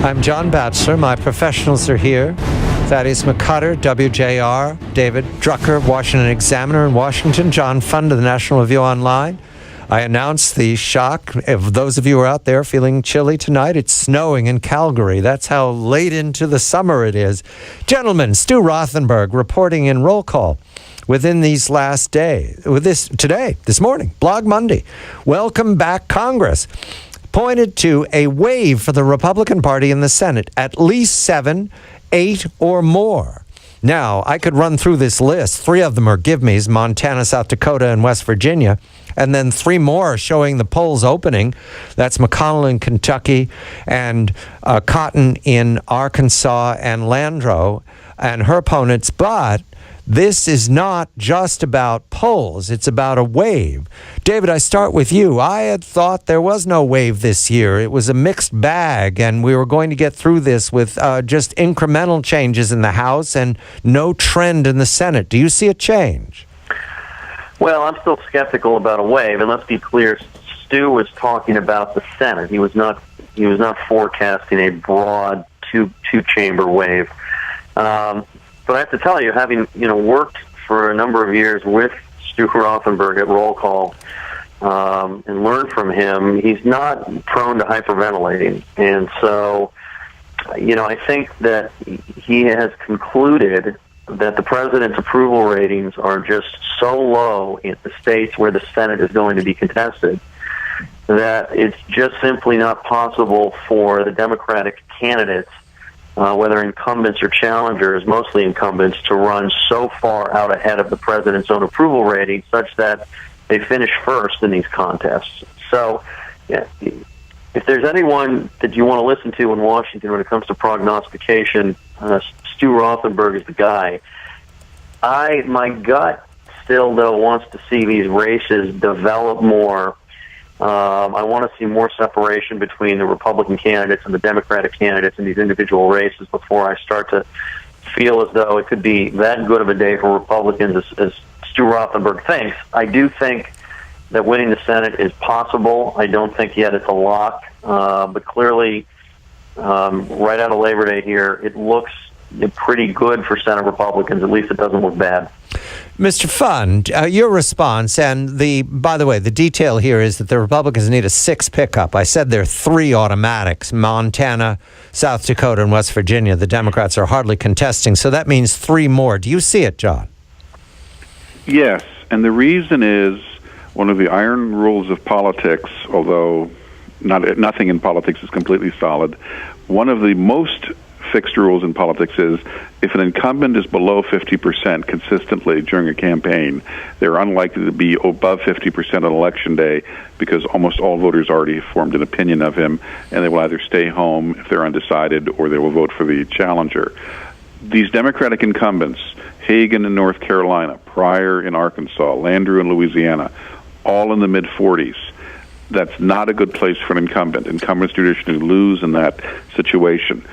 I'm John Batchelor. My professionals are here. Thaddeus McCotter, WJR. David Drucker, Washington Examiner in Washington. John Fund of the National Review Online. I announced the shock of those of you who are out there feeling chilly tonight. It's snowing in Calgary. That's how late into the summer it is. Gentlemen, Stu Rothenberg reporting in Roll Call within these last days, this morning, Blog Monday. Welcome back, Congress. Pointed to a wave for the Republican Party in the Senate, at least 7, 8, or more. Now, I could run through this list. 3 of them are give-me's, Montana, South Dakota, and West Virginia. And then 3 more showing the polls opening. That's McConnell in Kentucky, and Cotton in Arkansas, and Landrieu and her opponents. But this is not just about polls. It's about a wave. David, I start with you. I had thought there was no wave this year. It was a mixed bag, and we were going to get through this with just incremental changes in the House and no trend in the Senate. Do you see a change? Well, I'm still skeptical about a wave, and let's be clear. Stu was talking about the Senate. He was not forecasting a broad two-chamber wave. But I have to tell you, having worked for a number of years with Stu Rothenberg at Roll Call and learned from him, he's not prone to hyperventilating. And so, I think that he has concluded that the president's approval ratings are just so low in the states where the Senate is going to be contested that it's just simply not possible for the Democratic candidates, whether incumbents or challengers, mostly incumbents, to run so far out ahead of the president's own approval rating such that they finish first in these contests. So, yeah, if there's anyone that you want to listen to in Washington when it comes to prognostication, Stu Rothenberg is the guy. My gut still, though, wants to see these races develop more. I want to see more separation between the Republican candidates and the Democratic candidates in these individual races before I start to feel as though it could be that good of a day for Republicans as Stu Rothenberg thinks. I do think that winning the Senate is possible. I don't think yet it's a lock. But clearly, right out of Labor Day here, it looks pretty good for Senate Republicans. At least it doesn't look bad. Mr. Fund, your response, and by the way, the detail here is that the Republicans need a 6 pickup. I said there are 3 automatics, Montana, South Dakota, and West Virginia. The Democrats are hardly contesting, so that means 3 more. Do you see it, John? Yes, and the reason is one of the iron rules of politics, although nothing in politics is completely solid. One of the most fixed rules in politics is if an incumbent is below 50% consistently during a campaign, they're unlikely to be above 50% on election day because almost all voters already have formed an opinion of him, and they will either stay home if they're undecided or they will vote for the challenger. These Democratic incumbents, Hagan in North Carolina, Pryor in Arkansas, Landrieu in Louisiana, all in the mid-40s. That's not a good place for an incumbent. Incumbents traditionally lose in that situation.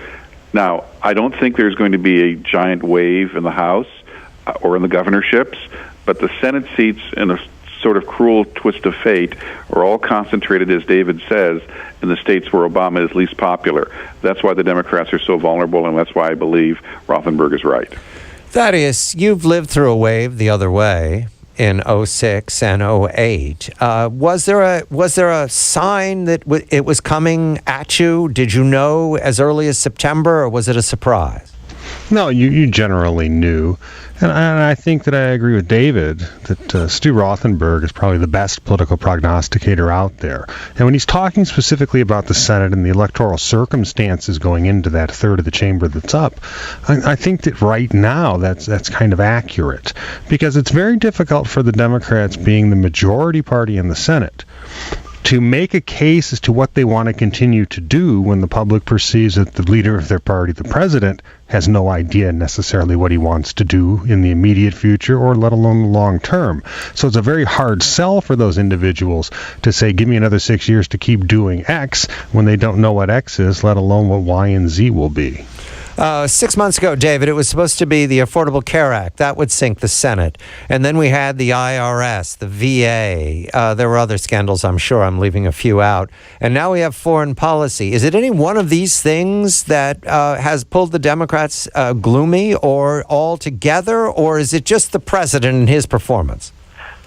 Now, I don't think there's going to be a giant wave in the House or in the governorships, but the Senate seats, in a sort of cruel twist of fate, are all concentrated, as David says, in the states where Obama is least popular. That's why the Democrats are so vulnerable, and that's why I believe Rothenberg is right. Thaddeus, you've lived through a wave the other way in 06 and 08. Was there a sign that it was coming at you? Did you know as early as September, or was it a surprise? No, you generally knew. And I think that I agree with David that Stu Rothenberg is probably the best political prognosticator out there. And when he's talking specifically about the Senate and the electoral circumstances going into that third of the chamber that's up, I think that right now that's kind of accurate. Because it's very difficult for the Democrats, being the majority party in the Senate, to make a case as to what they want to continue to do when the public perceives that the leader of their party, the president, has no idea necessarily what he wants to do in the immediate future or let alone the long term. So it's a very hard sell for those individuals to say, give me another 6 years to keep doing X when they don't know what X is, let alone what Y and Z will be. 6 months ago, David, it was supposed to be the Affordable Care Act. That would sink the Senate. And then we had the IRS, the VA. There were other scandals, I'm sure. I'm leaving a few out. And now we have foreign policy. Is it any one of these things that has pulled the Democrats gloomy or all together, or is it just the president and his performance?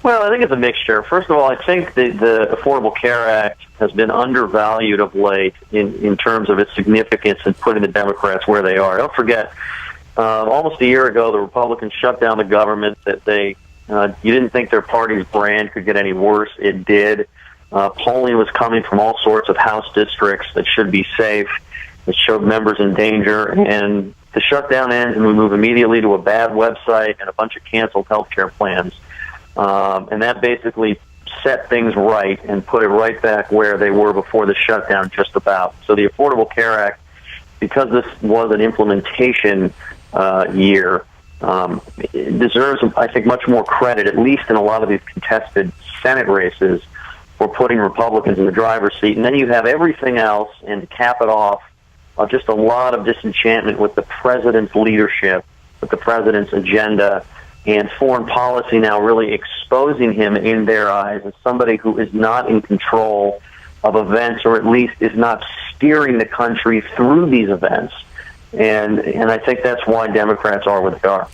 Well, I think it's a mixture. First of all, I think the Affordable Care Act has been undervalued of late in terms of its significance in putting the Democrats where they are. Don't forget, almost a year ago, the Republicans shut down the government. That you didn't think their party's brand could get any worse. It did. Polling was coming from all sorts of House districts that should be safe, that showed members in danger, and the shutdown ends, and we move immediately to a bad website and a bunch of canceled health care plans. And that basically set things right and put it right back where they were before the shutdown, just about. So the Affordable Care Act, because this was an implementation year, it deserves, I think, much more credit, at least in a lot of these contested Senate races, for putting Republicans in the driver's seat. And then you have everything else, and to cap it off, just a lot of disenchantment with the president's leadership, with the president's agenda, and foreign policy now really exposing him in their eyes as somebody who is not in control of events, or at least is not steering the country through these events. And I think that's why Democrats are where they are.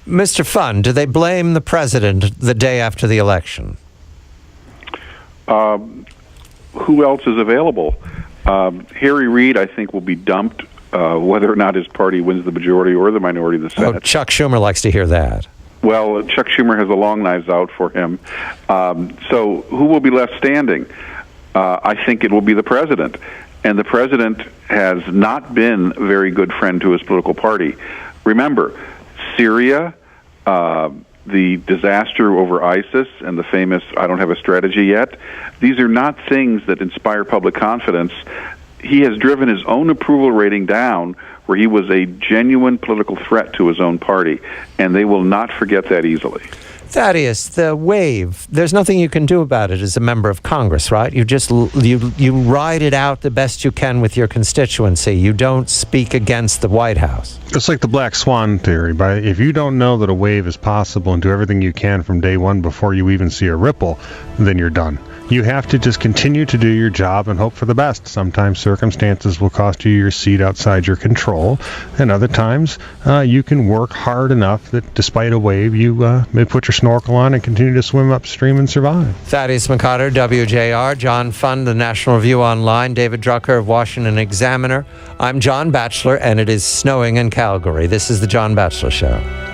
Mr. Fund, do they blame the president the day after the election? Who else is available? Harry Reid, I think, will be dumped, whether or not his party wins the majority or the minority of the Senate. Oh, Chuck Schumer likes to hear that. Well, Chuck Schumer has a long knives out for him. So who will be left standing? I think it will be the president. And the president has not been a very good friend to his political party. Remember, Syria, the disaster over ISIS, and the famous "I don't have a strategy yet," these are not things that inspire public confidence. He has driven his own approval rating down, where he was a genuine political threat to his own party, and they will not forget that easily. Thaddeus, the wave, there's nothing you can do about it as a member of Congress, right? You just you ride it out the best you can with your constituency. You don't speak against the White House. It's like the black swan theory. If you don't know that a wave is possible and do everything you can from day one before you even see a ripple, then you're done. You have to just continue to do your job and hope for the best. Sometimes circumstances will cost you your seat outside your control, and other times you can work hard enough that despite a wave, you may put your snorkel on and continue to swim upstream and survive. Thaddeus McCotter, WJR, John Fund, the National Review Online, David Drucker of Washington Examiner. I'm John Batchelor, and it is snowing in Calgary. This is The John Batchelor Show.